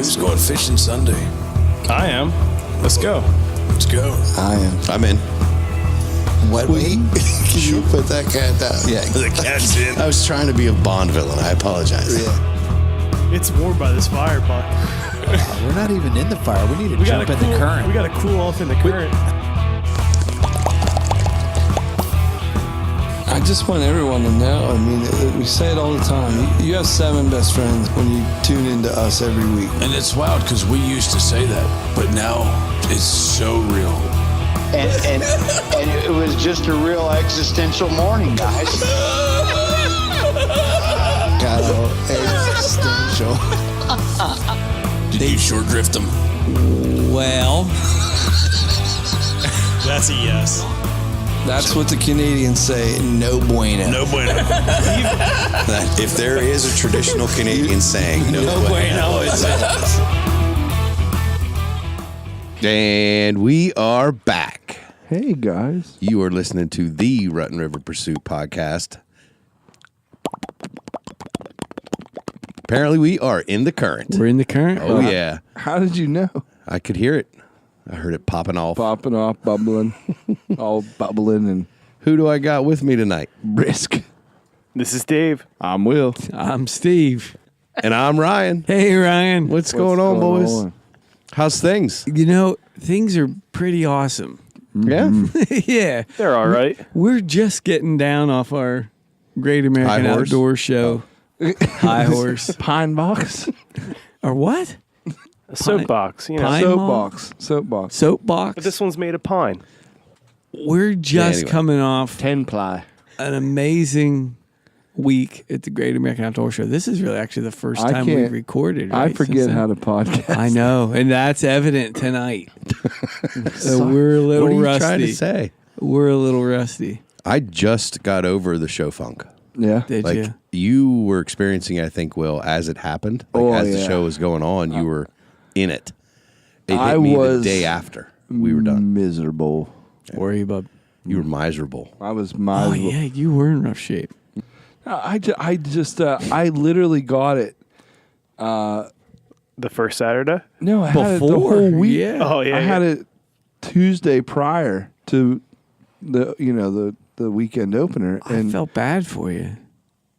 Who's going fishing Sunday? I am. Let's go. Let's go. I am. I'm in. What? Wait. Can you put that cat down? Yeah. The cat's in. I was trying to be a Bond villain. I apologize. Yeah. It's warm by this fire, Buck. We're not even in the fire. We need to jump in the current. We got to cool off in the current. I just want everyone to know, I mean, we say it all the time. You have 7 best friends when you tune into us every week. And it's wild because we used to say that, but now it's so real. And it was just a real existential morning, guys. Got all existential. Did you short drift them? Well, That's a yes. that's what the Canadians say, no bueno. No bueno. If there is a traditional Canadian saying, no bueno. It's And we are back. Hey, guys. You are listening to the Rutten River Pursuit podcast. Apparently, we are in the current. We're in the current. Oh, yeah. How did you know? I could hear it. I heard it popping off. Popping off, bubbling, all bubbling and Who do I got with me tonight? brisk. This is Dave. I'm Will. I'm Steve. And I'm Ryan. Hey, Ryan. What's going on, boys? on? How's things? You know, things are pretty awesome. Yeah. Yeah. They're all right. We're just getting down off our Great American High horse? Outdoor Show. High horse. Pine box? Or what? A soapbox, you know. Pine Soapbox. Soapbox. Soapbox. But this one's made of pine. We're just anyway. coming off 10-ply. an amazing week at the Great American Outdoor Show. This is really actually the first I time we've can't- recorded. I right, forget since then? how to podcast. I know, and that's evident tonight. So we're a little What are you rusty. trying to say? We're a little rusty. I just got over the show funk. Yeah. Did Like you? you were experiencing, I think, Will, as it happened. Like Oh, as the yeah. show was going on, you were in it. It hit I me was the day after we were done. Miserable. Worry about. You were miserable. I was Oh miserable. yeah, you were in rough shape. I literally got it. The first Saturday? No, I had it the Before, whole week. yeah. Oh, yeah. I had it Tuesday prior to the weekend opener, I and felt bad for you.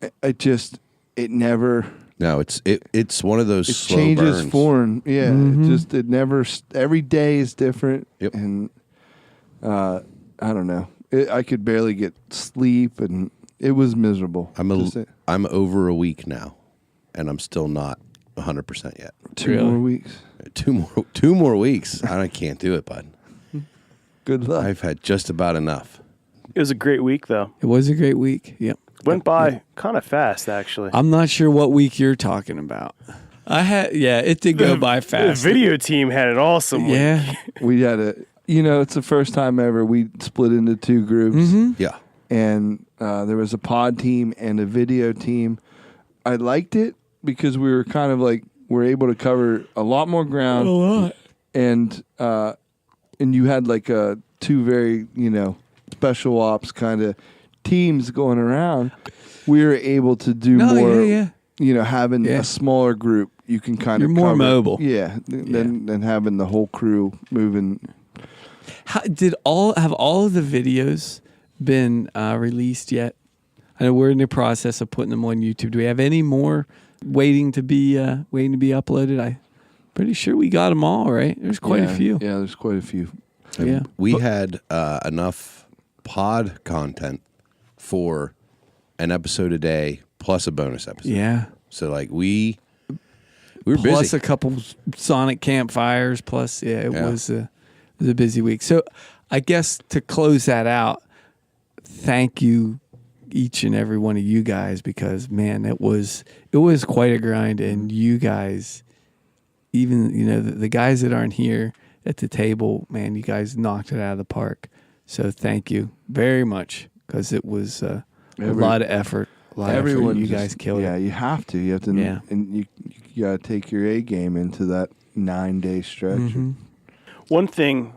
it never. No, it's one of those It slow changes burns. form. Yeah, it never. Every day is different. Yep. And I don't know. I could barely get sleep, and it was miserable. I'm over a week now, and I'm still not 100% yet. 2 more weeks. Two more weeks. I can't do it, bud. Good luck. I've had just about enough. It was a great week, though. It was a great week. Yep. Went by kind of fast, actually. I'm not sure what week you're talking about. It did go by The fast. video team had an awesome week. Yeah. We had it's the first time ever we split into 2 groups. Yeah. And there was a pod team and a video team. I liked it because we were kind of like we're able to cover a lot more ground. A lot. And you had like 2 very special ops kind of teams going around. We were able to do more. Yeah. Having a smaller group, you can kind You're of more cover, mobile. Yeah, than having the whole crew moving. Have all of the videos been released yet? I know we're in the process of putting them on YouTube. Do we have any more waiting to be uploaded? I'm pretty sure we got them all, right? There's quite a few. Yeah, there's quite a few. Yeah. We had enough pod content for an episode a day plus a bonus episode. Yeah. So like we were Plus busy. a couple Sonic campfires. Plus, it was a busy week. So I guess to close that out, thank you each and every one of you guys, because man, it was quite a grind, and you guys, even the guys that aren't here at the table, man, you guys knocked it out of the park. So thank you very much, because it was a lot of effort. Everyone, you guys killed it. Yeah, you have to. You have to. Yeah. And you got to take your A game into that 9-day stretch. Mm-hmm. One thing,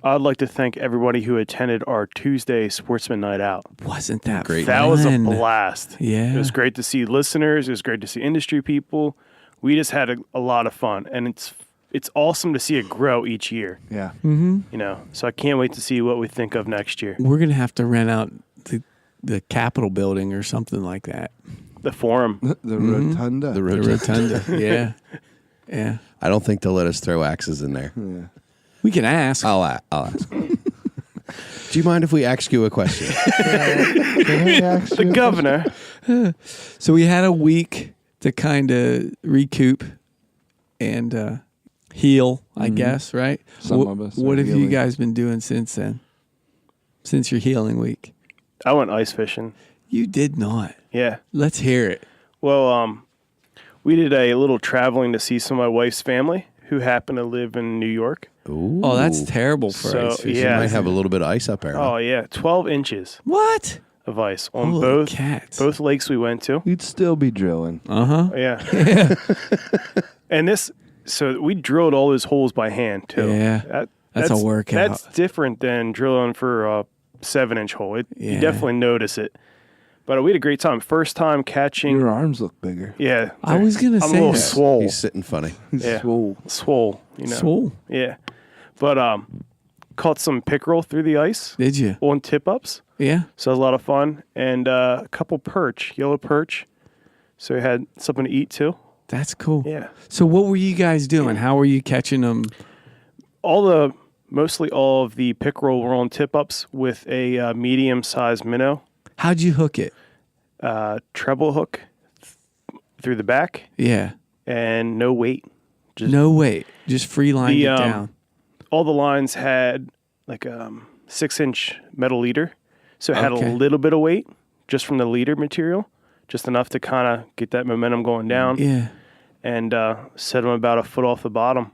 I'd like to thank everybody who attended our Tuesday Sportsman Night Out. Wasn't that Great. fun? That was a blast. Yeah. It was great to see listeners. It was great to see industry people. we just had a lot of fun, and it's awesome to see it grow each year. Yeah. You know, so I can't wait to see what we think of next year. We're gonna have to rent out the Capitol building or something like that. The forum. The rotunda. The The rotunda. Yeah. Yeah. I don't think they'll let us throw axes in there. Yeah. We can ask. I'll ask. Do you mind if we ask you a question? Can I ask The you a governor. So we had a week to kind of recoup and heal, I guess, right? Some of us What are have you healing. guys been doing since then? Since your healing week? I went ice fishing. You did not. Yeah. Let's hear it. Well, we did a little traveling to see some of my wife's family who happen to live in New York. Ooh. Oh, that's terrible for So, ice fishing. You yeah. might have a little bit of ice up there. Oh yeah, 12 inches What? of ice on Holy cats. both lakes we went to. You'd still be drilling. Uh-huh. Yeah. And so we drilled all those holes by hand too. Yeah. That's a workout. That's different than drilling for a 7-inch hole. Yeah. You definitely notice it. But we had a great time. First time catching. Your arms look bigger. Yeah. I was going to I'm a say little that. swole. He's sitting funny. Yeah. Swole. Swole. You know. Swole. Yeah. But caught some pickerel through the ice Did you? on tip ups. Yeah. So it was a lot of fun. And a couple perch, yellow perch. So we had something to eat too. That's cool. Yeah. So what were you guys doing? How were you catching them? Mostly all of the pickerel were on tip ups with a medium sized minnow, How'd you hook it? treble hook through the back, Yeah. and no weight. No weight. Just free line The, it down. All the lines had like a 6-inch metal leader. So it had Okay. a little bit of weight just from the leader material, just enough to kind of get that momentum going down Yeah. and set them about a foot off the bottom.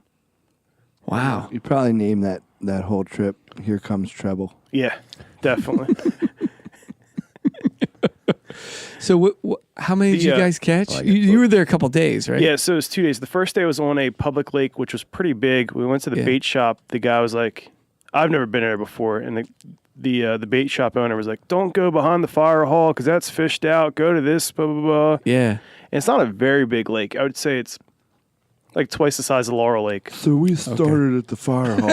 Wow. You probably named that whole trip "Here Comes Treble." Yeah, definitely. So how many did you guys catch? like You were there a couple days, right? Yeah, so it was 2 days. The first day was on a public lake, which was pretty big. We went to the Yeah. bait shop. The guy was like, I've never been there before. And the bait shop owner was like, don't go behind the fire hall because that's fished out. Go to this, blah, blah, blah. Yeah. And it's not a very big lake. I would say it's like twice the size of Laurel Lake. So we started at the fire hall.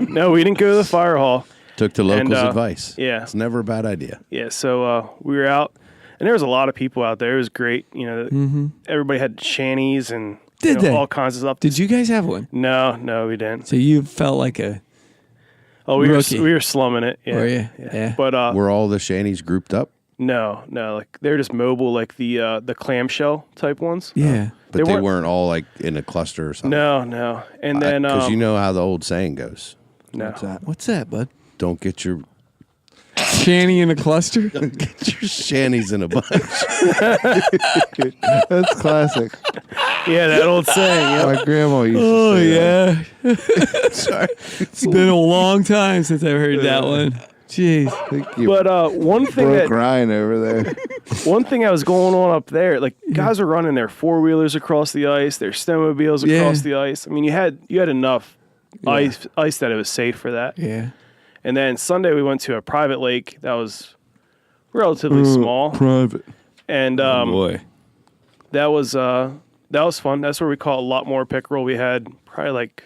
No, we didn't go to the fire hall. Took the locals' And, advice. yeah. It's never a bad idea. Yeah, so we were out, and there was a lot of people out there. It was great. You know, everybody had shanties and Did they? all kinds of stuff. Did you guys have one? No, we didn't. So you felt like a Oh, we Rookie. were slumming it. Yeah. Were you? Yeah. But Were all the shanties grouped up? no, like they're just mobile, like the clamshell type ones. yeah. But They they weren't- weren't all like in a cluster or something. No, and then Because you know how the old saying goes. no, What's that? What's that, bud? Don't get your Shanny in a cluster? shanties in a bunch. That's classic. yeah, that old saying. Yeah. My grandma used to Oh say that. yeah. Sorry. It's been a long time since I've heard that one. Jeez. I think you But one thing broke that Ryan over there. one thing that was going on up there, like guys are running their 4-wheelers across the ice, their snowmobiles across the ice. I mean, you had enough ice that it was safe for that. Yeah. And then Sunday we went to a private lake that was relatively small, Private. and Boy. that was fun. That's where we caught a lot more pickerel. We had probably like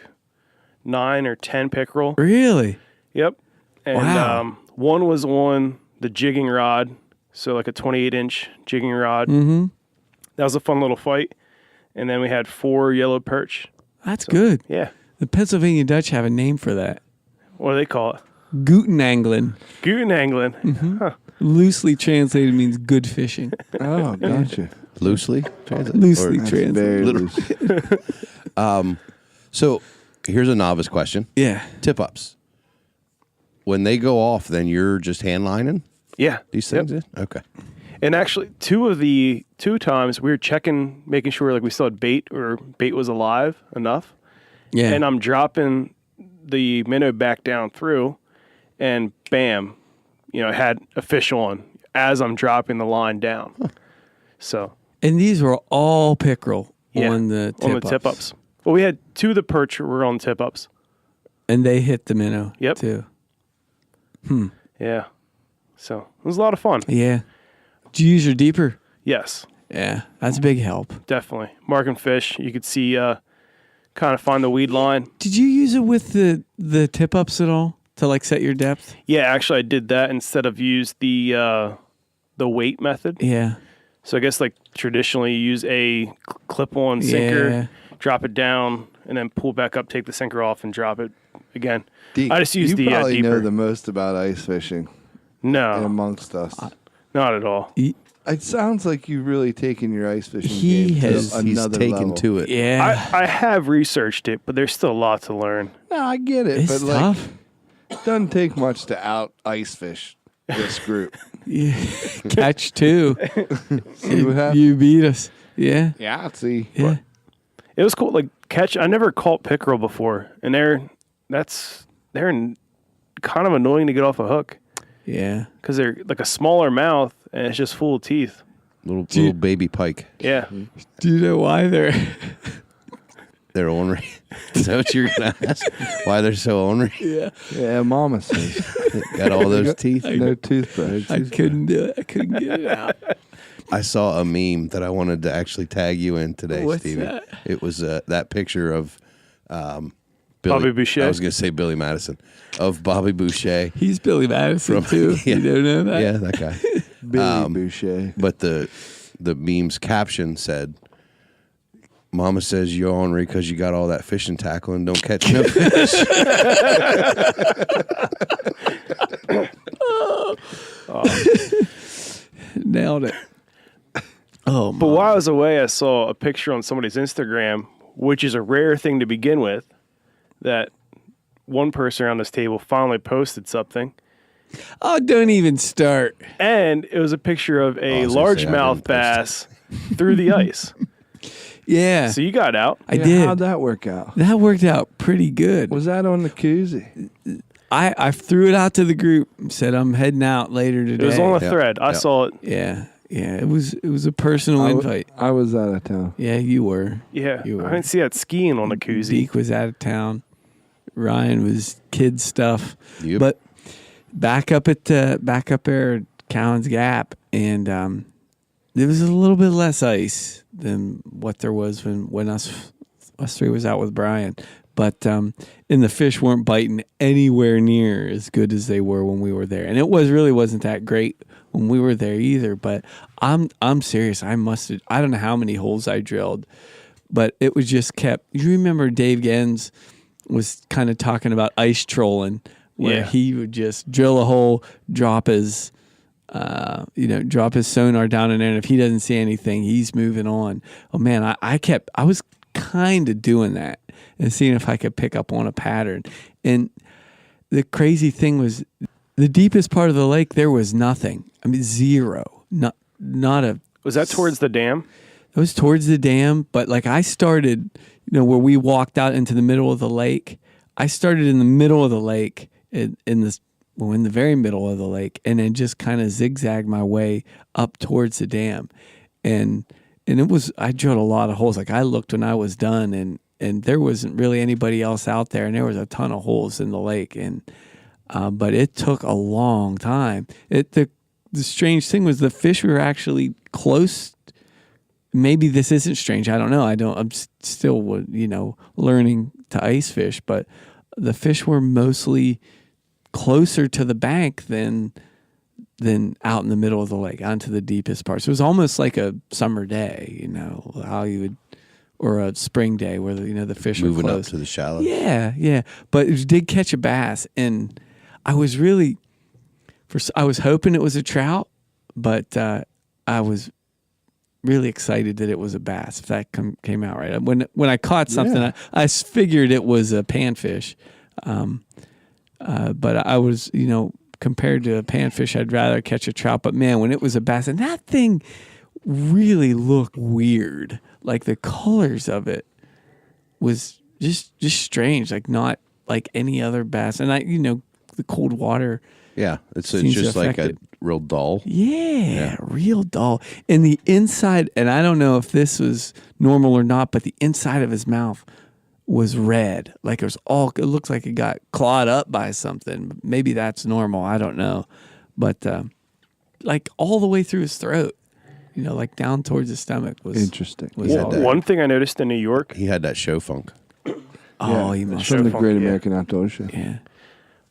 9 or 10 pickerel. Really? Yep. And Wow. one was on the jigging rod, so like a 28-inch jigging rod. Mm-hmm. That was a fun little fight. And then we had 4 yellow perch. That's good. Yeah. The Pennsylvania Dutch have a name for that. What do they call it? Gootenangling. Gootenangling. Huh. Loosely translated means good fishing. Oh, gotcha. Loosely translated? Loosely Or- That's translated. very Literally. loose. So here's a novice question. Yeah. Tip ups. When they go off, then you're just hand lining Yeah. these Yep. things? Okay. And actually, 2 times we were checking, making sure like we still had bait or bait was alive enough. Yeah. And I'm dropping the minnow back down through, and bam, it had a fish on as I'm dropping the line down. So And these were all pickerel yeah, on the tip ups. Well, we had 2 of the perch were on tip ups. And they hit the minnow Yep. too. Yeah. So it was a lot of fun. Yeah. Did you use your deeper? Yes. Yeah, that's a big help. Definitely. Marking fish, you could see, kind of find the weed line. Did you use it with the tip ups at all to like set your depth? Yeah, actually, I did that instead of use the weight method. Yeah. So I guess like traditionally you use a clip-on sinker, Yeah. drop it down, and then pull back up, take the sinker off, and drop it again. Deke, I just use you the probably deeper. know the most about ice fishing No, amongst us. not at all. It sounds like you've really taken your ice fishing He game has- to He's another taken level. to it. Yeah. I have researched it, but there's still a lot to learn. No, I get it, It's but like, tough. it doesn't take much to out ice fish this group. Yeah. Catch 2. See what happens? You beat us. Yeah. Yeah, see. Yeah. It was cool. Like catch, I never caught pickerel before, and they're kind of annoying to get off a hook Yeah. because they're like a smaller mouth and it's just full of teeth. Little baby pike. Yeah, Do you know why they're They're ornery. Is that what you're going to ask? Why they're so ornery? Yeah, Mama says Got all those teeth. no toothbrush. I couldn't do it. I couldn't get it out. I saw a meme that I wanted to actually tag you in today, What's Stevie. that? It was that picture of Billy, Bobby Boucher? I was going to say Billy Madison. Of Bobby Boucher. He's Billy Madison From- too. yeah. You don't know that? Yeah, that guy. Billy Boucher. But the meme's caption said, Mama says you're ornery because you got all that fishing tackle and don't catch no fish. Nailed it. Oh, but while I was away, I saw a picture on somebody's Instagram, which is a rare thing to begin with, that one person around this table finally posted something. oh, don't even start. And it was a picture of Oh, I a was gonna say, I largemouth didn't bass through the ice. Yeah, So you got out. I did. How'd that work out? That worked out pretty good. Was that on the koozie? I threw it out to the group. Said I'm heading out later today. It was on a Yep, thread. I yep. saw it. Yeah. It was a personal invite. I was out of town. Yeah, you were. Yeah. You were. I didn't see that skiing on the koozie. Zeke was out of town. Ryan was kid stuff. Yep. But back up there at Cowan's Gap, and there was a little bit less ice than what there was when us three was out with Brian. But and the fish weren't biting anywhere near as good as they were when we were there, and it really wasn't that great when we were there either. But I'm serious. I don't know how many holes I drilled, but it was just kept. You remember Dave Gens was kind of talking about ice trolling, where Yeah. he would just drill a hole, drop his sonar down in there, and if he doesn't see anything, he's moving on. Oh man, I was kind of doing that and seeing if I could pick up on a pattern. And the crazy thing was, the deepest part of the lake, there was nothing. I mean, zero. Not a. Was that towards the dam? It was towards the dam, but like I started, where we walked out into the middle of the lake. I started in the middle of the lake, in the very middle of the lake, and then just kind of zigzagged my way up towards the dam. And I drilled a lot of holes. Like I looked when I was done, and there wasn't really anybody else out there, and there was a ton of holes in the lake. And but it took a long time. The strange thing was the fish were actually close. Maybe this isn't strange. I don't know. I'm still learning to ice fish, but the fish were mostly closer to the bank than out in the middle of the lake, onto the deepest part. So it was almost like a summer day, how you would, or a spring day where the fish Moving are up close. to the shallows. Yeah. But it did catch a bass, and I was hoping it was a trout, but I was really excited that it was a bass. If that came out right, when I caught something, I figured it was a panfish. But I was, compared to a panfish, I'd rather catch a trout. But man, when it was a bass, and that thing really looked weird. Like the colors of it was just strange. Like not like any other bass. And the cold water. Yeah, it's seems to just like affect a it. real dull. Yeah, real dull. And the inside, and I don't know if this was normal or not, but the inside of his mouth was red. Like it looks like it got clawed up by something. Maybe that's normal. I don't know. But like all the way through his throat. like down towards the stomach was Interesting. Was Yeah, all that- right. One thing I noticed in New York, He had that show funk. Oh, Yeah, you must from the show Great funk, yeah. American Outdoor Show. yeah.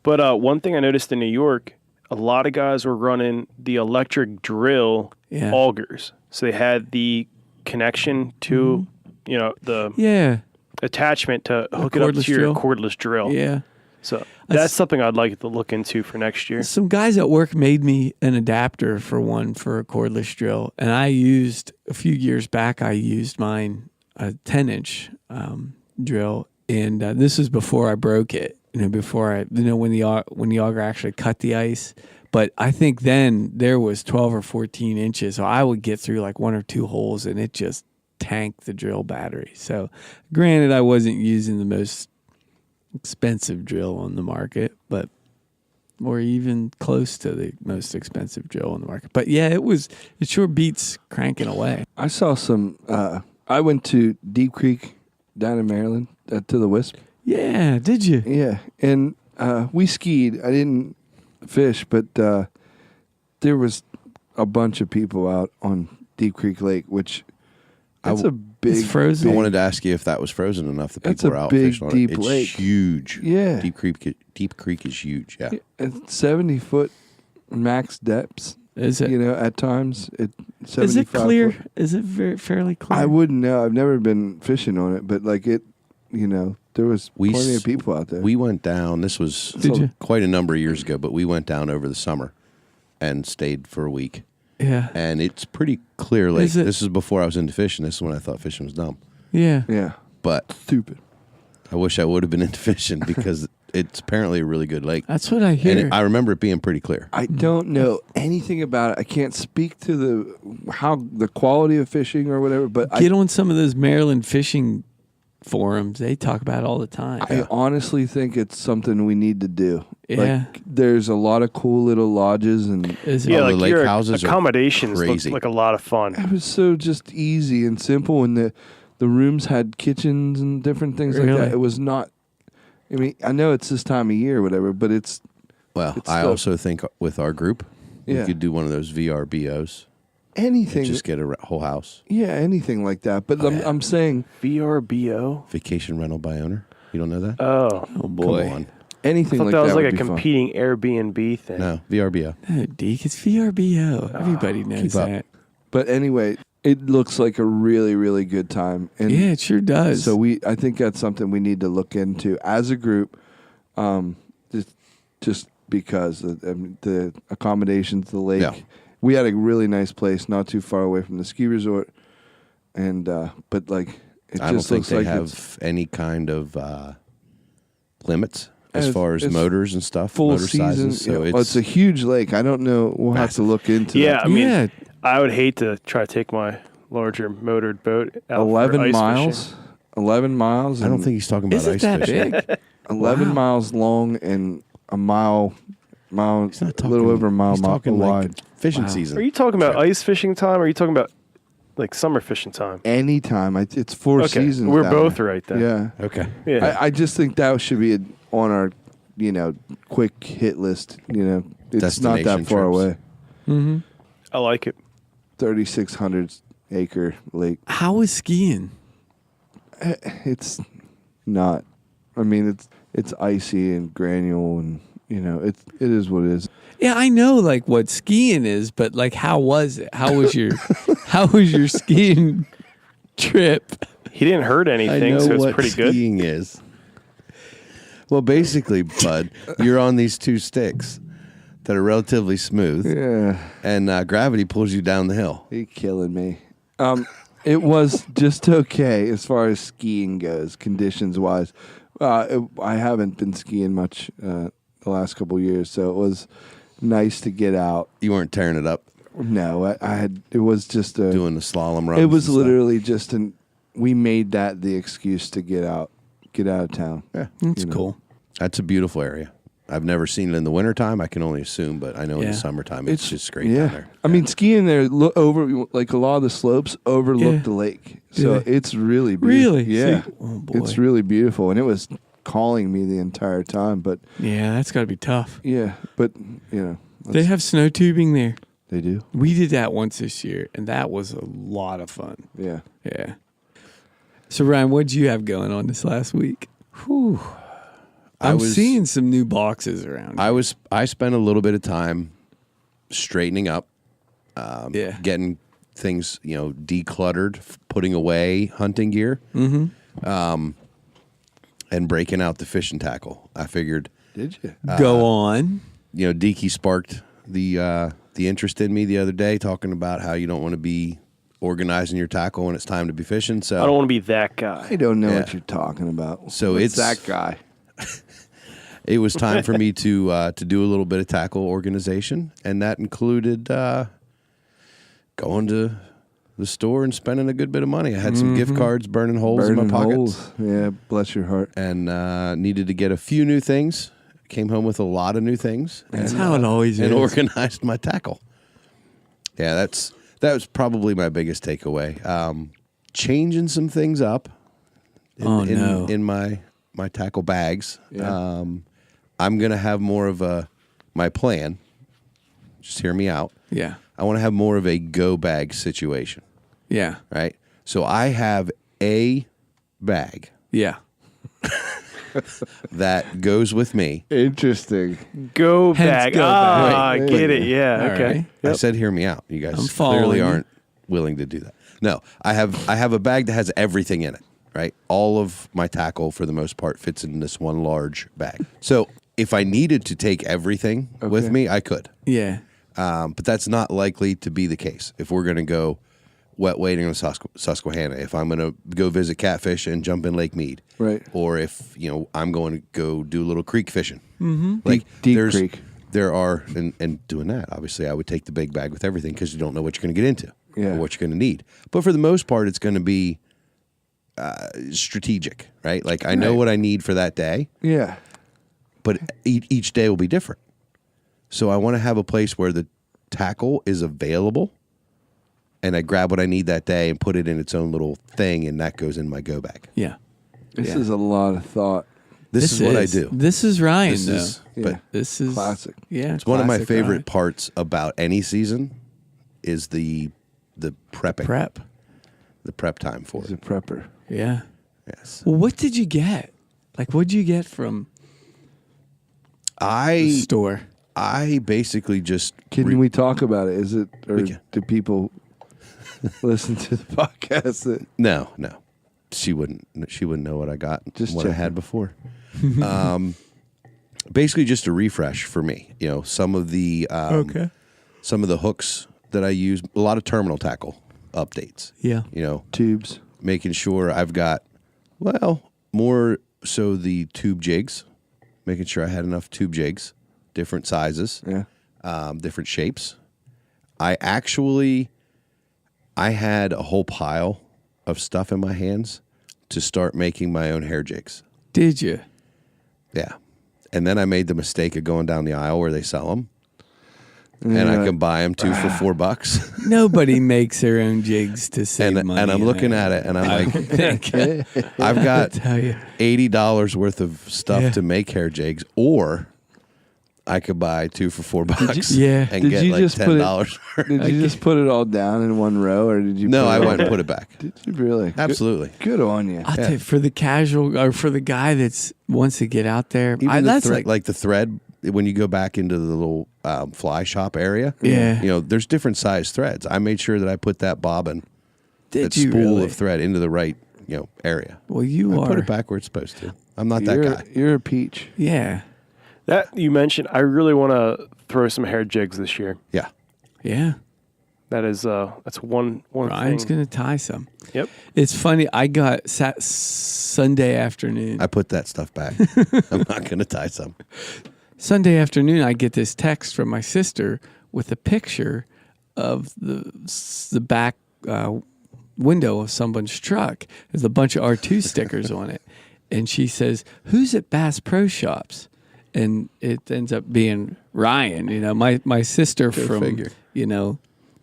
but one thing I noticed in New York, a lot of guys were running the electric drill Yeah. augers. So they had the connection to, the Yeah. attachment to hook it up cordless to your drill? cordless drill. Yeah. So that's something I'd like to look into for next year. Some guys at work made me an adapter for a cordless drill, and I used a few years back. I used mine a 10-inch drill, and this was before I broke it. Before when the auger actually cut the ice. But I think then there was 12 or 14 inches, so I would get through like one or two holes, and it just tanked the drill battery. So, granted, I wasn't using the most expensive drill on the market, or even close to the most expensive drill on the market. But yeah, it sure beats cranking away. I saw some. I went to Deep Creek down in Maryland to the Wisp. Yeah, did you? Yeah, and we skied. I didn't fish, but there was a bunch of people out on Deep Creek Lake, which that's a big. It's frozen? I wanted to ask you if that was frozen enough that That's people a were out big, fishing on deep it. It's lake. huge. Yeah. Deep Creek is huge. Yeah. It's 70-foot max depths. Is it? At times it. Is it 75 clear? foot. Is it fairly clear? I wouldn't know. I've never been fishing on it, but like it, there was plenty of people out there. We went down. This was Did you? quite a number of years ago, but we went down over the summer and stayed for a week. Yeah. And it's pretty clear lake. Is it? This is before I was into fishing. This is when I thought fishing was dumb. Yeah. yeah, But stupid. I wish I would have been into fishing because it's apparently a really good lake. That's what I hear. And I remember it being pretty clear. I don't know anything about it. I can't speak to the quality of fishing or whatever. But Get on some of those Maryland fishing forums. They talk about it all the time. I honestly think it's something we need to do. Yeah. Like, there's a lot of cool little lodges, and Is it? Yeah, Oh, the like lake your houses are accommodations looked crazy. like a lot of fun. it was so just easy and simple, and the rooms had kitchens and different things like Really? that. It was not. I mean, I know it's this time of year, or whatever, but it's Well, It's I the- also think with our group, Yeah. we could do one of those VRBOs. anything. Just get a whole house. Yeah, anything like that. But I'm saying VRBO. Vacation rental by owner. You don't know that? Oh, Come on. I anything thought like that was that like would a be fun. competing Airbnb thing. No, VRBO. No, Deke, it's VRBO. Everybody knows keep up. that. But anyway, it looks like a really, really good time. And Yeah, it sure does. so I think that's something we need to look into as a group, just because the accommodations, the lake. Yeah. We had a really nice place not too far away from the ski resort, and but like it I don't just think looks they like have any kind of limits as It's- far as it's motors and stuff, full motor season. sizes. So It's a huge lake. I don't know. We'll have to look into Yeah, that. I mean, Yeah. I would hate to try to take my larger motored boat out for 11 ice miles. fishing. 11 miles. I don't and think he's talking about Is it ice that fishing. big? 11 Wow. miles long and a mile, He's not a talking, little over a mile he's talking wide. like fishing Wow. season. Are you talking about Trip. ice fishing time, or are you talking about like summer fishing time? Anytime. It's four Okay, seasons. we're down both there. right then. Yeah. Okay. Yeah. I just think that should be on our, quick hit list. It's not that Destination far trips. away. Mm-hmm. I like it. 3,600 acre lake. How is skiing? It's not. I mean, it's icy and granule, and it is what it is. Yeah, I know like what skiing is, but like how was it? How was your skiing trip? He didn't hurt I anything, know so it's what pretty good. skiing is. Well, basically, Bud, you're on these two sticks that are relatively smooth, Yeah. and gravity pulls you down the hill. You're killing me. It was just okay as far as skiing goes, conditions wise. I haven't been skiing much the last couple of years, so it was nice to get out. You weren't tearing it up, No, I had. It was just a. doing the slalom runs. It was and stuff. literally just an. We made that the excuse to get out of town. Yeah, That's cool. that's a beautiful area. I've never seen it in the wintertime. I can only assume, but I know in Yeah. the summertime it's just great Yeah. down there. I mean, skiing there over like a lot of the slopes overlook Yeah. the lake, so Yeah. it's really beautiful. Really? Yeah, See? Oh, boy. it's really beautiful, and it was calling me the entire time. But Yeah, that's got to be tough. yeah, but They have snow tubing there. They do. We did that once this year, and that was a lot of fun. Yeah. Yeah. So Ryan, what did you have going on this last week? Whew. I'm seeing some new boxes around. I spent a little bit of time straightening up, getting things decluttered, putting away hunting gear, and breaking out the fishing tackle. I figured. Did you? Go on. Deaky sparked the interest in me the other day, talking about how you don't want to be organizing your tackle when it's time to be fishing. So I don't want to be that guy. I don't know what you're talking about. So What's it's that guy. It was time for me to do a little bit of tackle organization, and that included going to the store and spending a good bit of money. I had some gift cards burning holes in my pockets. Yeah, bless your heart. And needed to get a few new things. Came home with a lot of new things. That's how it always is. And organized my tackle. Yeah, that was probably my biggest takeaway. Changing some things up in my tackle bags. Yeah. I'm going to have more of my plan. Just hear me out. Yeah. I want to have more of a go bag situation. Yeah. Right? So I have a bag Yeah. that goes with me. Interesting. Go Hence bag. go Ah, bag. I get it. Yeah. All Okay. right. I said hear me out. You guys I'm following clearly you. aren't willing to do that. No, I have a bag that has everything in it, right? All of my tackle for the most part fits in this one large bag. So if I needed to take everything with me, I could. Yeah. But that's not likely to be the case if we're going to go wet wading on Susquehanna, if I'm going to go visit catfish and jump in Lake Mead. Right. Or if, I'm going to go do a little creek fishing. Mm-hmm. Like Deep creek. There are, and doing that, obviously I would take the big bag with everything because you don't know what you're going to get into or what you're going to need. But for the most part, it's going to be strategic, right? Like I know what I need for that day. Yeah. But each day will be different. So I want to have a place where the tackle is available and I grab what I need that day and put it in its own little thing, and that goes in my go bag. Yeah. This is a lot of thought. This is what I do. This is Ryan, This though. is, but This is classic. Yeah. it's one of my classic favorite Ryan. parts about any season is the prepping. Prep. The prep time for He's a it. prepper. Yeah. Yes. Well, what did you get? Like, what did you get from the store? I basically just Can we talk about it? Is it, or We can. do people listen to the podcast? No. She wouldn't know what I got, Just what I checking. had before. Basically just a refresh for me. Some of the some of the hooks that I use, a lot of terminal tackle updates. Yeah. Tubes. Making sure I've got, more so the tube jigs, making sure I had enough tube jigs, different sizes, Yeah. different shapes. I had a whole pile of stuff in my hands to start making my own hair jigs. Did you? Yeah. And then I made the mistake of going down the aisle where they sell them. And I can buy them 2 for $4. Nobody makes their own jigs to save money. And I'm looking at it and I'm like, I've got tell you. $80 worth of stuff Yeah. to make hair jigs, or I could buy 2 for $4 Yeah. and Did get you like just put $10 worth. Did you just put it all down in one row, or did you? No, put I it all went and put it back. Did you really? Absolutely. Good on you. I'll tell you, for the casual or for the guy that's wants to get out there, Even that's like the thread, when you go back into the little fly shop area, Yeah. there's different size threads. I made sure that I put that bobbin, did that you spool really? of thread into the right, area. Well, you I are. put it back where it's supposed to. I'm not that guy. You're a peach. Yeah. That you mentioned, I really want to throw some hair jigs this year. Yeah. Yeah. That is that's one Ryan's thing. gonna tie some. Yep. It's funny. I got Sunday afternoon. I put that stuff back. I'm not going to tie some. Sunday afternoon, I get this text from my sister with a picture of the back window of someone's truck. There's a bunch of R2 stickers on it, and she says, "Who's at Bass Pro Shops?" And it ends up being Ryan. My sister from figure.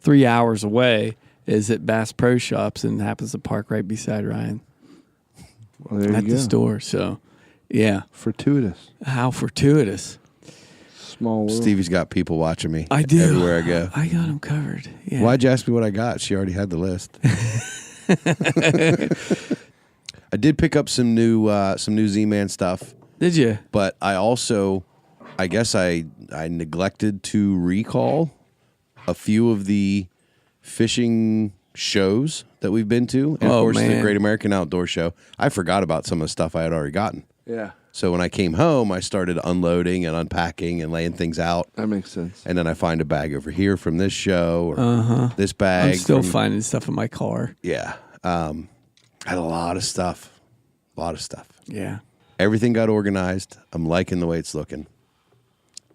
3 hours away is at Bass Pro Shops and happens to park right beside Ryan Well, there at you the go. store. So, yeah, Fortuitous. how fortuitous. Small world. Stevie's got people watching me. I do. Everywhere I go. I got them covered. Yeah. Why'd you ask me what I got? She already had the list. I did pick up some new Z-Man stuff. Did you? But I guess I neglected to recall a few of the fishing shows that we've been to. And of course, the Great American Outdoor Show. I forgot about some of the stuff I had already gotten. Yeah. So when I came home, I started unloading and unpacking and laying things out. That makes sense. And then I find a bag over here from this show or this bag. I'm still finding stuff in my car. Yeah. I had a lot of stuff. Yeah. Everything got organized. I'm liking the way it's looking.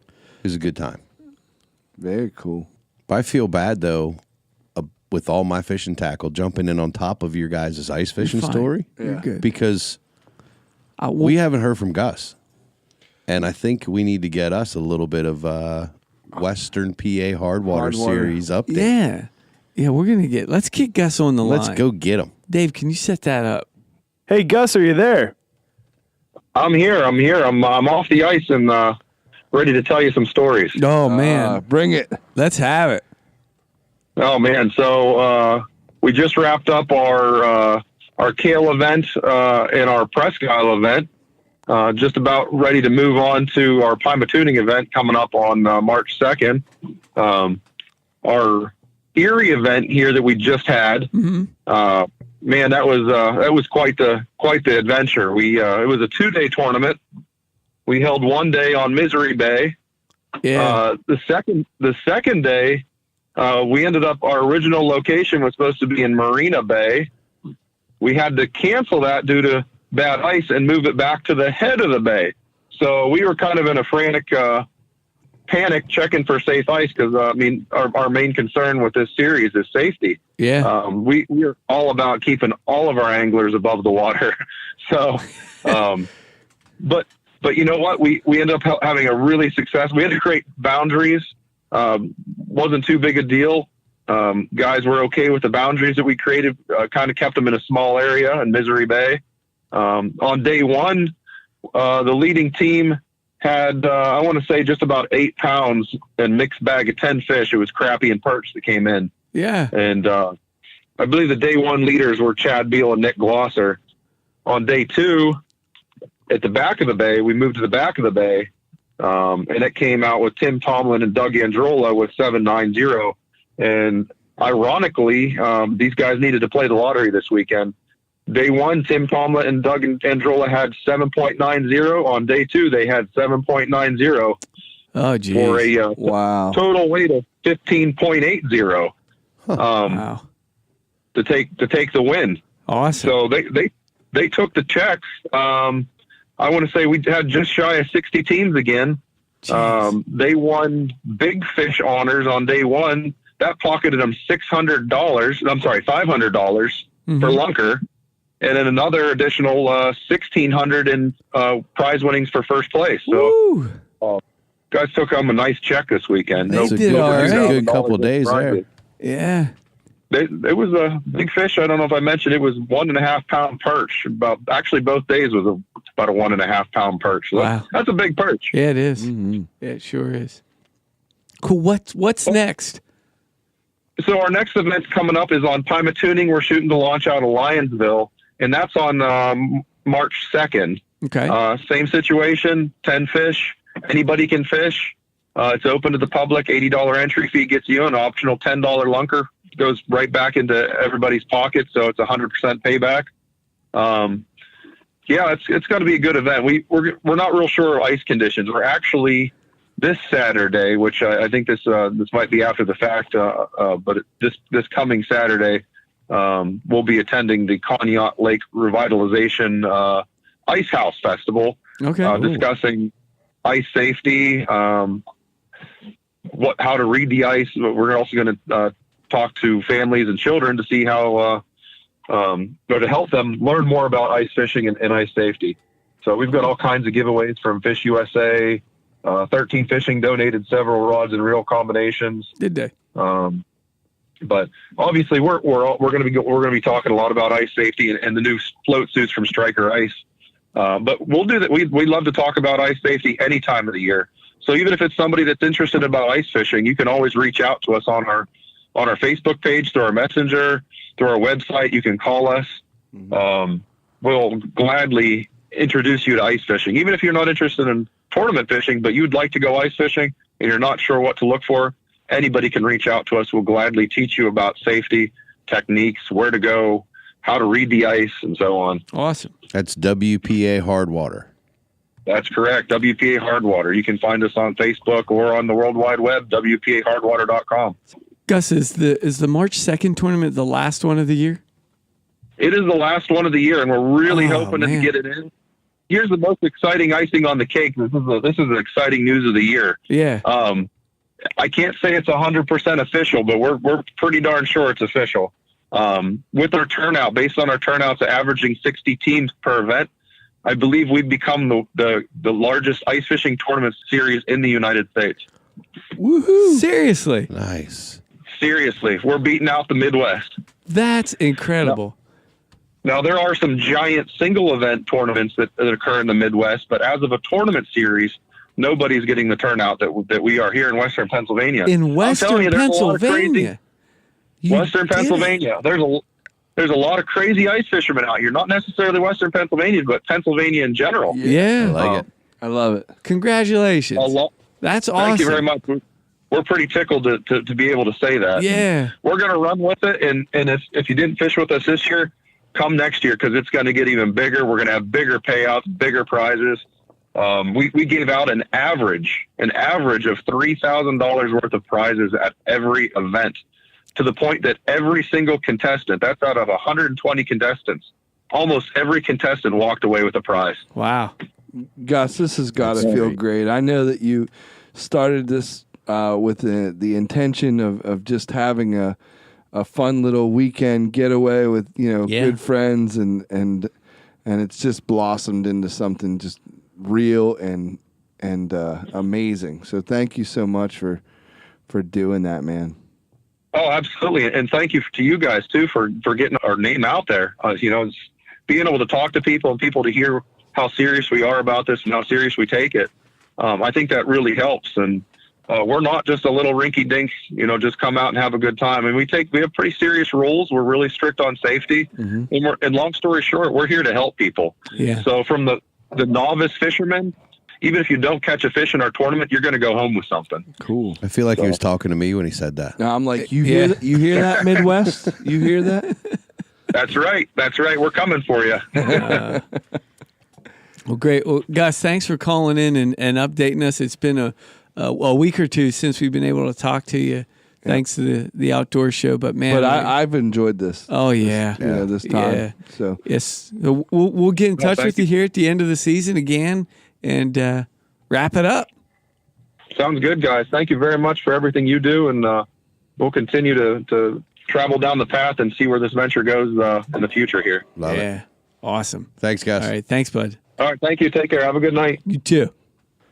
It was a good time. Very cool. But I feel bad, though, with all my fishing tackle, jumping in on top of your guys' ice fishing story. You're good. Because we haven't heard from Gus. And I think we need to get us a little bit of Western PA Hardwater Series update. Yeah. Yeah, let's get Gus on the line. Let's go get him. Dave, can you set that up? Hey, Gus, are you there? I'm here. I'm off the ice and ready to tell you some stories. Oh, man. Bring it. Let's have it. Oh man! So we just wrapped up our Kale event and our Presque Isle event. Just about ready to move on to our Pima tuning event coming up on March 2nd. Our Erie event here that we just had. Man, that was quite the adventure. It was a 2-day tournament. We held one day on Misery Bay. Yeah. The second day. We ended up, our original location was supposed to be in Marina Bay. We had to cancel that due to bad ice and move it back to the head of the bay. So we were kind of in a frantic panic checking for safe ice because, our main concern with this series is safety. Yeah. We're all about keeping all of our anglers above the water. So, but you know what? We ended up having a really successful, we had to create boundaries. Wasn't too big a deal. Guys were okay with the boundaries that we created, kind of kept them in a small area in Misery Bay. On day one, the leading team had, I want to say just about 8 pounds and mixed bag of 10 fish. It was crappie and perch that came in. Yeah. And, I believe the day one leaders were Chad Beal and Nick Glosser. On day two, at the back of the bay, we moved to the back of the bay. And it came out with Tim Tomlin and Doug Androla with 790. And ironically, these guys needed to play the lottery this weekend. Day one, Tim Tomlin and Doug Androla had 7.90. On day two, they had 7.90. Oh, geez. For a total weight of 15.80. Wow. To take the win. Awesome. So they took the checks. I want to say we had just shy of 60 teams again. They won big fish honors on day one. That pocketed them $500 for lunker, and then another additional $1,600 in prize winnings for first place. So guys took home a nice check this weekend. They did all right. A good couple of days there. Yeah. It was a big fish. I don't know if I mentioned it was 1.5 pound perch. Actually both days was about a 1.5 pound perch. So wow. That's a big perch. Yeah, it is. Mm-hmm. Yeah, it sure is. Cool. What's next? So our next event coming up is on Pima tuning. We're shooting to launch out of Lyonsville, and that's on March 2nd. Okay. Same situation, 10 fish. Anybody can fish. It's open to the public. $80 entry fee gets you an optional $10 lunker. Goes right back into everybody's pocket, so it's 100% payback. Yeah, it's going to be a good event. We're not real sure of ice conditions. We're actually this Saturday, which I think this might be after the fact, but this coming Saturday, we'll be attending the Conneaut Lake Revitalization Ice House Festival. Okay, discussing ice safety, how to read the ice. We're also going to talk to families and children to see how to help them learn more about ice fishing and ice safety. So we've got all kinds of giveaways from Fish USA. 13 Fishing donated several rods and reel combinations. Did they? But obviously we're going to be talking a lot about ice safety and the new float suits from Striker Ice. But we'll do that. We love to talk about ice safety any time of the year. So even if it's somebody that's interested about ice fishing, you can always reach out to us on our Facebook page, through our messenger, through our website. You can call us. We'll gladly introduce you to ice fishing. Even if you're not interested in tournament fishing, but you'd like to go ice fishing and you're not sure what to look for, anybody can reach out to us. We'll gladly teach you about safety, techniques, where to go, how to read the ice, and so on. Awesome. That's WPA Hardwater. That's correct. WPA Hardwater. You can find us on Facebook or on the World Wide Web, WPAHardwater.com. Gus, is the March 2nd tournament the last one of the year? It is the last one of the year, and we're really hoping to get it in. Here's the most exciting icing on the cake. This is the exciting news of the year. Yeah. I can't say it's 100% official, but we're pretty darn sure it's official. With our turnout, based on our turnouts averaging 60 teams per event, I believe we've become the largest ice fishing tournament series in the United States. Woohoo! Seriously? Nice. Seriously, we're beating out the Midwest. That's incredible. Now, there are some giant single event tournaments that occur in the Midwest, but as of a tournament series, nobody's getting the turnout that we are here in Western Pennsylvania. In Western Pennsylvania? Western Pennsylvania. There's a lot of crazy ice fishermen out here. Not necessarily Western Pennsylvania, but Pennsylvania in general. Yeah. I like it. I love it. Congratulations. That's awesome. Thank you very much. We're pretty tickled to be able to say that. Yeah. We're going to run with it, and if you didn't fish with us this year, come next year, because it's going to get even bigger. We're going to have bigger payouts, bigger prizes. We gave out an average of $3,000 worth of prizes at every event, to the point that every single contestant, that's out of 120 contestants, almost every contestant walked away with a prize. Wow. Gus, this has got to feel great. I know that you started this with the intention of just having a fun little weekend getaway with good friends, and it's just blossomed into something just real and amazing. So thank you so much for doing that, man. Oh, absolutely, and thank you to you guys too for getting our name out there. It's being able to talk to people and people to hear how serious we are about this and how serious we take it. I think that really helps, and we're not just a little rinky-dink, just come out and have a good time. And we have pretty serious rules. We're really strict on safety, and long story short, we're here to help people. Yeah. So from the novice fishermen, even if you don't catch a fish in our tournament, you're going to go home with something. Cool. I feel like he was talking to me when he said that. Now I'm like, you hear that, Midwest? You hear that? That's right. We're coming for you. Well, great. Well, Gus, thanks for calling in and updating us. It's been a week or two since we've been able to talk to you. Thanks to the outdoor show, but man, but I've enjoyed this. Oh yeah, this time. Yeah. So yes, we'll get in touch with you here at the end of the season again and wrap it up. Sounds good, guys. Thank you very much for everything you do, and we'll continue to travel down the path and see where this venture goes in the future here. Love it. Awesome. Thanks, guys. All right, thanks, bud. All right, thank you. Take care. Have a good night. You too.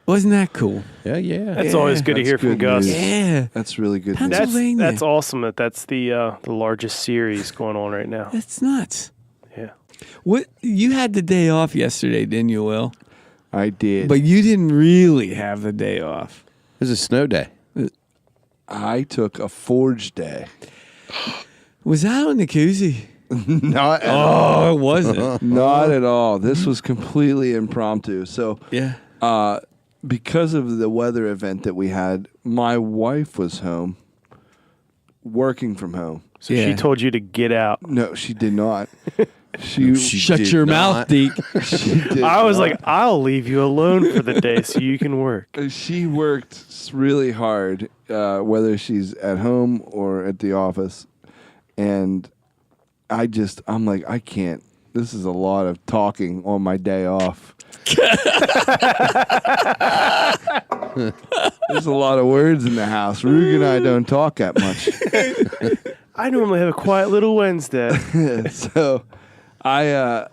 Wasn't that cool? Yeah. That's always good to hear from Gus. Yeah. That's really good. Pennsylvania. That's awesome that's the largest series going on right now. That's nuts. Yeah. What you had the day off yesterday, didn't you, Will? I did. But you didn't really have the day off. It was a snow day. I took a forge day. Was that on the koozie? Not at all. Oh, it wasn't. Not at all. This was completely impromptu. So Yeah. because of the weather event that we had, my wife was home, working from home. So she told you to get out. No, she did not. She Shut your mouth, Deke. She did I was not. like, I'll leave you alone for the day so you can work. She worked really hard, whether she's at home or at the office. And I'm like, I can't. This is a lot of talking on my day off. There's a lot of words in the house. Rug and I don't talk that much. I normally have a quiet little Wednesday. So I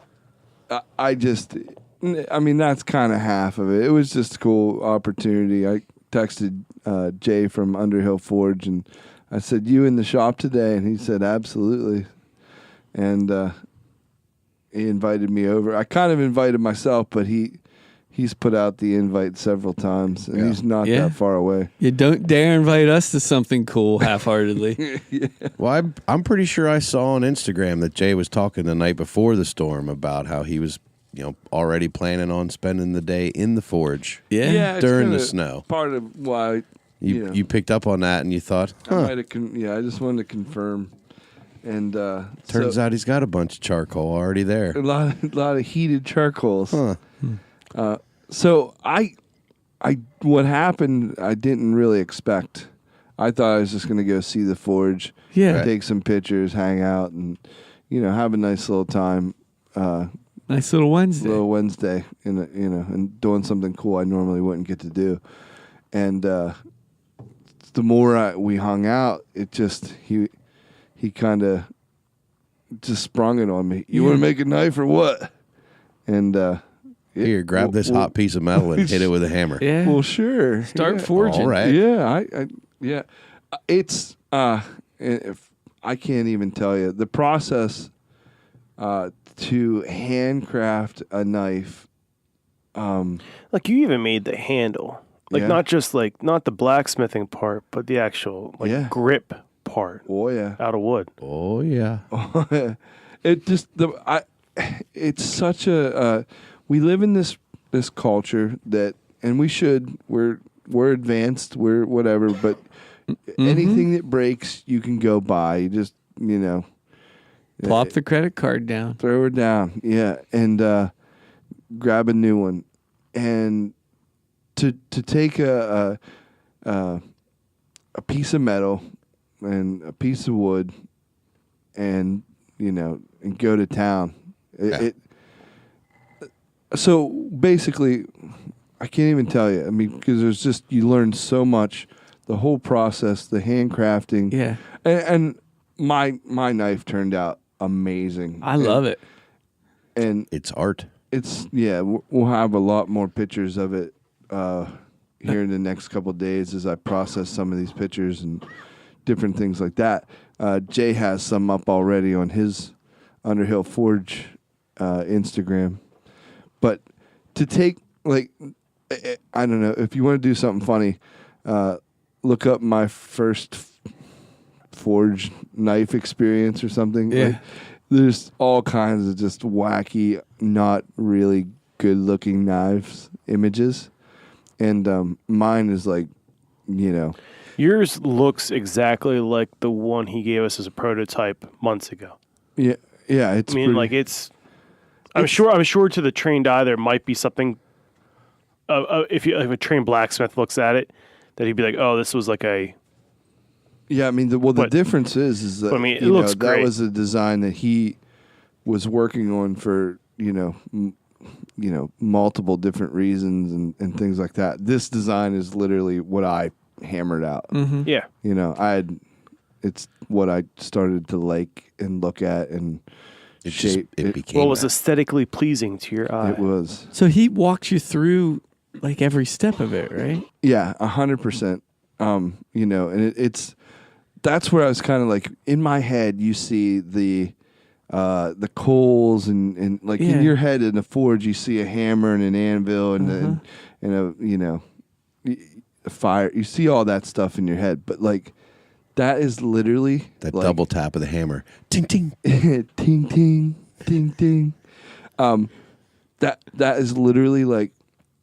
mean, that's kind of half of it. It was just a cool opportunity. I texted Jay from Underhill Forge, and I said, "You in the shop today?" And he said, "Absolutely." And he invited me over. I kind of invited myself, but he he's put out the invite several times, and he's not Yeah. that far away. You don't dare invite us to something cool half-heartedly. Well, I'm pretty sure I saw on Instagram that Jay was talking the night before the storm about how he was, already planning on spending the day in the forge. Yeah. it's During the kinda snow. Part of why You picked up on that and you thought, I just wanted to confirm. And turns out he's got a bunch of charcoal already there. a lot of heated charcoals. Huh. So what happened, I didn't really expect. I thought I was just going to go see the forge, Yeah. take some pictures, hang out, and have a nice little time. Nice little Wednesday. Little Wednesday, and doing something cool I normally wouldn't get to do. And the more we hung out, it just he kind of just sprung it on me. You want to make a knife or what? And Here, grab this hot piece of metal and hit it with a hammer. Yeah. well, sure. Start yeah. forging. All right. Yeah, yeah. It's if I can't even tell you the process to handcraft a knife. Like you even made the handle, like Yeah. not the blacksmithing part, but the actual grip part Oh yeah. out of wood. Oh, yeah. It just it's such a we live in this culture that, and we're advanced, we're whatever, but anything that breaks you can go buy. You just Plop the credit card down. throw it down, and grab a new one, and to take a piece of metal and a piece of wood, and and go to town. So basically, I can't even tell you. I mean, because there's just you learn so much, the whole process, the handcrafting. Yeah. And my knife turned out amazing. I love it. And It's art. it's we'll have a lot more pictures of it here in the next couple of days as I process some of these pictures and different things like that. Jay has some up already on his Underhill Forge Instagram. But to take, I don't know, if you want to do something funny, look up my first forge knife experience or something. Yeah. There's all kinds of just wacky, not really good looking knives images. And mine is Yours looks exactly like the one he gave us as a prototype months ago. yeah, it's pretty- I'm sure to the trained eye there might be something. If a trained blacksmith looks at it, that he'd be like, "Oh, this was like a." Yeah, I mean, the difference is that I mean, it looks that great. was a design that he was working on for multiple different reasons and things like that. This design is literally what I hammered out. Yeah. It's what I started to like and look at and shape. It became What was that. aesthetically pleasing to your eye? It was. So he walked you through every step of it, right? Yeah, 100%. And it's that's where I was kind of in my head. You see the coals and in your head in the forge, you see a hammer and an anvil and a fire. You see all that stuff in your head, but that is literally That double tap of the hammer. Ting, ting. ting ting ting ting. That is literally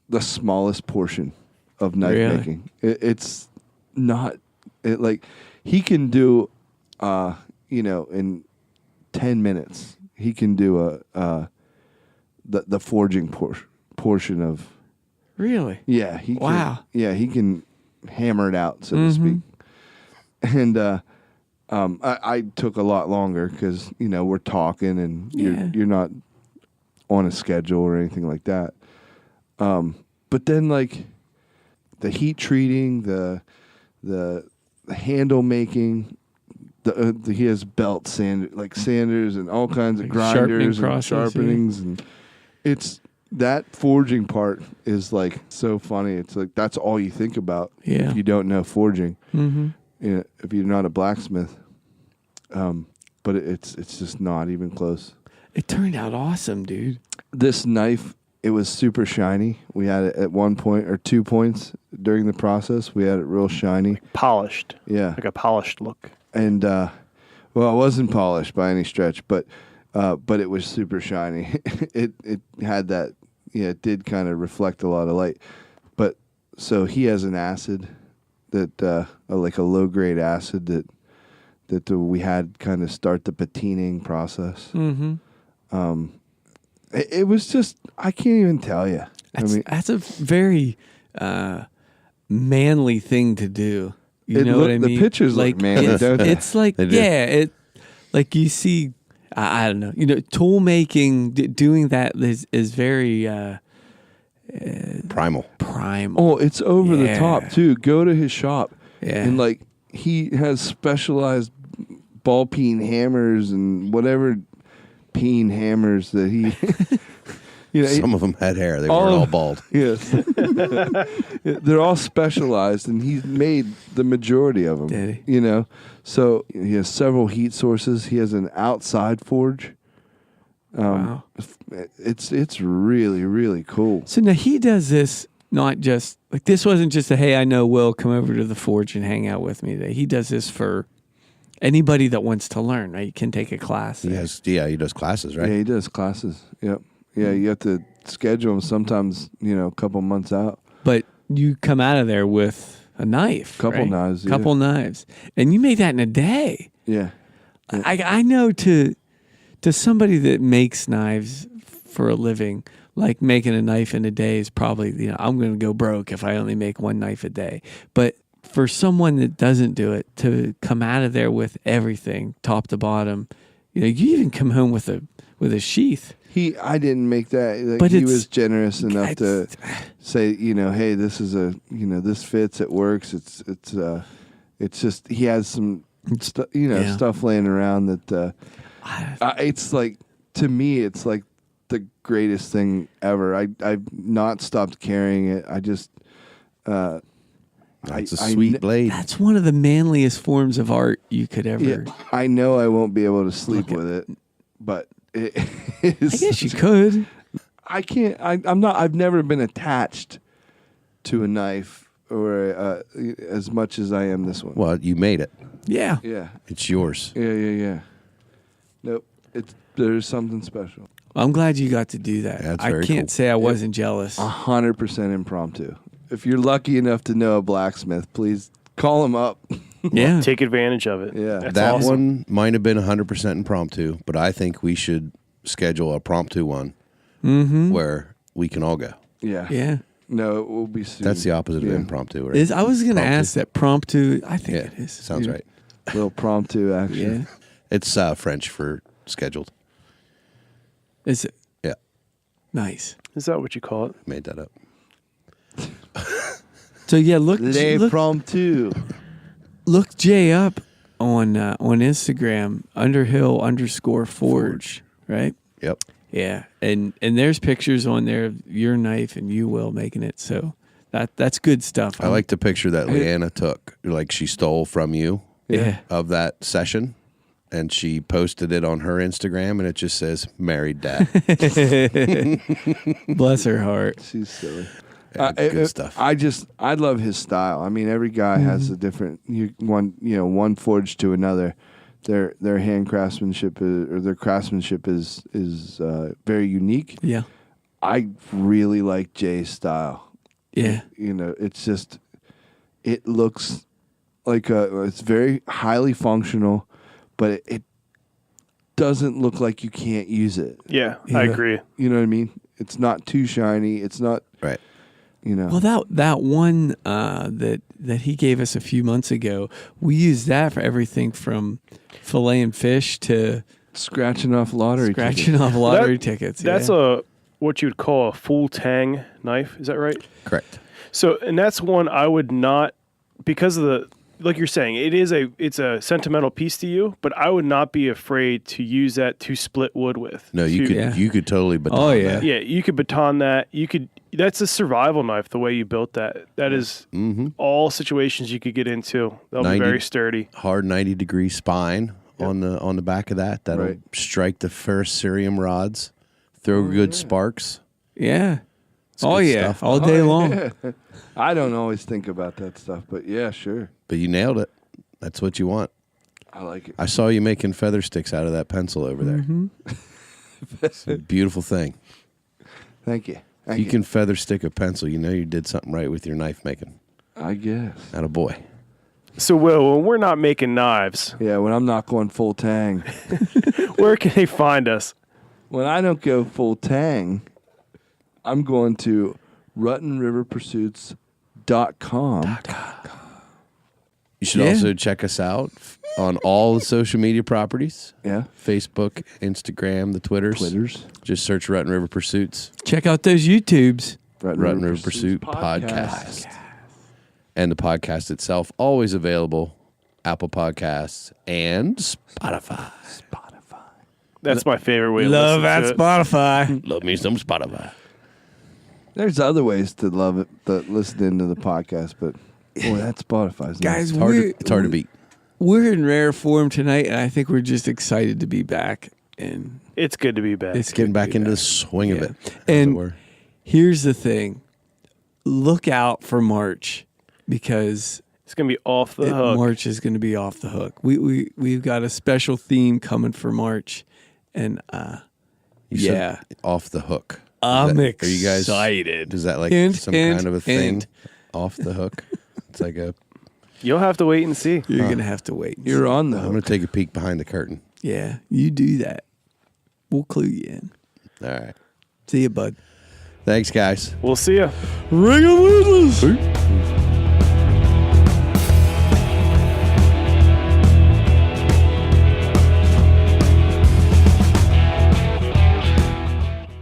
the smallest portion of knife Really? making. It's not he can do in 10 minutes he can do the forging portion of. Really? Yeah, he Wow. he can hammer it out, so to speak. And I took a lot longer because we're talking and you're not on a schedule or anything like that. But then the heat treating, the handle making, he has belt sanders and all kinds of grinders and sharpenings, and it's that forging part is so funny. It's that's all you think about if you don't know forging. If you're not a blacksmith, but it's just not even close. It turned out awesome, dude. This knife it was super shiny. We had it at 1 point or 2 points during the process. We had it real shiny. Polished. Yeah. Like a polished look. And, well, it wasn't polished by any stretch, but it was super shiny. It had that, it did kind of reflect a lot of light. But so he has an acid that, like a low grade acid that we had kind of start the patining process. Mm-hmm. It was just, I can't even tell you. That's a very manly thing to do. You know what I mean? The pictures look manly, don't they? It's like, like you see, I don't know, tool making, doing that is very primal. Oh, it's over the top too. Go to his shop, and like he has specialized ball peen hammers and whatever peen hammers that he. Some of them had hair. They weren't all bald. Yes, they're all specialized, and he's made the majority of them. Did he? So he has several heat sources. He has an outside forge. Wow, it's really, really cool. So now he does this not just like this wasn't just a hey, I know Will, come over to the forge and hang out with me. He does this for anybody that wants to learn. Right, you can take a class. He does classes, right? Yeah, he does classes. Yep. Yeah, you have to schedule them sometimes, a couple months out. But you come out of there with a knife. Couple knives. Couple knives. And you make that in a day. Yeah. I know to somebody that makes knives for a living, like making a knife in a day is probably, I'm going to go broke if I only make one knife a day. But for someone that doesn't do it, to come out of there with everything, top to bottom, you even come home with a sheath. I didn't make that. Like, but he was generous enough to say, hey, this is this fits, it works. It's just he has some, stuff laying around that. It's like, to me, it's like the greatest thing ever. I've not stopped carrying it. I just. It's a sweet blade. That's one of the manliest forms of art you could ever. Yeah, I know I won't be able to sleep with it, but. I guess you could. I can't. I'm not. I've never been attached to a knife or as much as I am this one. Well, you made it. Yeah. Yeah. It's yours. Yeah. Nope. There's something special. I'm glad you got to do that. Yeah, I can't say I wasn't jealous. 100% impromptu. If you're lucky enough to know a blacksmith, please call him up. Yeah. Take advantage of it. Yeah. That's that awesome. one might have been 100% impromptu, but I think we should schedule a promptu one where we can all go. Yeah. Yeah. No, it will be soon. That's the opposite of impromptu, right? I was going to ask that promptu. I think it is. Sounds right. A little promptu action. Yeah. It's French for scheduled. Is it? Yeah. Nice. Is that what you call it? Made that up. So yeah, look promptu. Look Jay up on Instagram, Underhill_Forge, right? Yep. Yeah, and there's pictures on there of your knife and you, Will, making it. So that's good stuff. I like the picture that Leanna took, like she stole from you of that session, and she posted it on her Instagram, and it just says, married dad. Bless her heart. She's silly. Good stuff. I love his style. I mean, every guy has a different one forge to another. Their hand craftsmanship their craftsmanship is very unique. Yeah. I really like Jay's style. Yeah. It's just it looks like it's very highly functional, but it doesn't look like you can't use it. Yeah, I agree. You know what I mean? It's not too shiny. It's not right. Well, that one that he gave us a few months ago, we used that for everything from filleting fish to scratching off lottery tickets. That's what you would call a full tang knife. Is that right? Correct. So, and that's one I would not, because of like you're saying, it's a sentimental piece to you, but I would not be afraid to use that to split wood with. No, you could totally baton. Oh yeah, yeah, you could baton that. That's a survival knife. The way you built that, is all situations you could get into. They'll be very sturdy. Hard 90-degree spine on the back of that. That'll strike the first cerium rods. Throw good sparks. Yeah. It's Oh good yeah, stuff. all day long. Yeah. I don't always think about that stuff, but yeah, sure. But you nailed it. That's what you want. I like it. I saw you making feather sticks out of that pencil over there. It's a beautiful thing. Thank you. If you can feather stick a pencil, you know you did something right with your knife making. I guess. Atta boy. So, Will, when we're not making knives, Yeah, when I'm not going full tang. where can they find us? When I don't go full tang, I'm going to RuttenRiverPursuits.com. You should Yeah. also check us out on all the social media properties. Yeah. Facebook, Instagram, the Twitters. Just search Rutten River Pursuits. Check out those YouTubes. Rutten River Pursuit podcast. And the podcast itself, always available. Apple Podcasts and Spotify. That's my favorite way to Love listen at to it. Spotify. Love me some Spotify. There's other ways to love it, listening to the podcast, but boy, that Spotify's Guys, nice. It's hard to beat. We're in rare form tonight, and I think we're just excited to be back. And It's good to be back. it's Getting good to back be into the swing of Yeah. it. as it And were. here's the thing: look out for March because It's going to be off the hook. March is going to be off the hook. We've got a special theme coming for March, and You said yeah, off the hook. I'm Are you guys excited. Is that like Hint, some hint, kind of a thing? hint. Off the hook. It's like a. You'll have to wait and see. You're gonna have to wait. and You're see. on the I'm gonna take a peek behind the curtain. Yeah, you do that. We'll clue you in. All right. See you, bud. Thanks, guys. We'll see ya. Ring of Witness.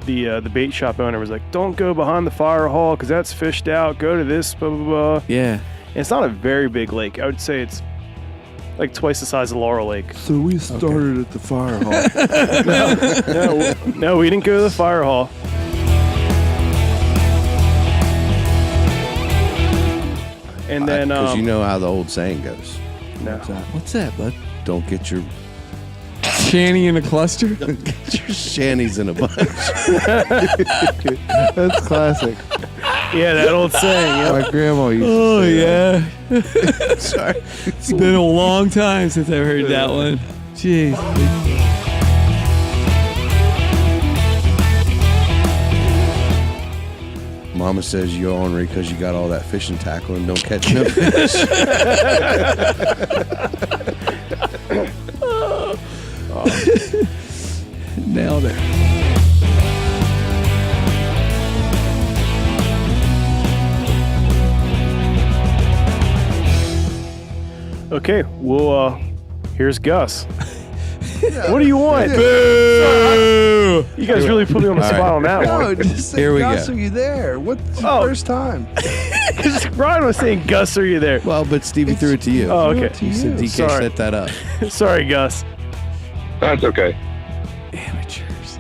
The bait shop owner was like, "Don't go behind the fire hall because that's fished out. Go to this, blah blah blah." Yeah. And it's not a very big lake. I would say it's like twice the size of Laurel Lake. So we started at the fire hall. No, we didn't go to the fire hall. And then, Because you know how the old saying goes. no. What's that, bud? Don't get your Shanny in a cluster. shanties in a bunch. That's classic. Yeah, that old saying. Yeah. My grandma used to Oh say yeah. Sorry. It's been a long time since I've heard that one. Jeez. Mama says you're ornery because you got all that fishing tackle and don't catch no fish. Nailed it. Okay, well, here's Gus. What do you want? Boo! You guys really put me on the All spot right. on that No, one. just say, Here we Gus, go. are you there? What's the Oh. first time? Brian was saying, "Gus, are you there?" Well, but Stevie threw it to you. Oh, Threw okay. it to He said you. DK Sorry. set that up. Sorry, Gus. That's okay. Amateurs.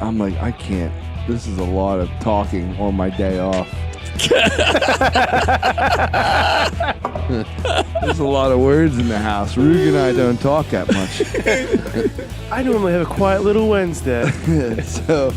I'm like, I can't. This is a lot of talking on my day off. There's a lot of words in the house. Rug and I don't talk that much. I normally have a quiet little Wednesday. So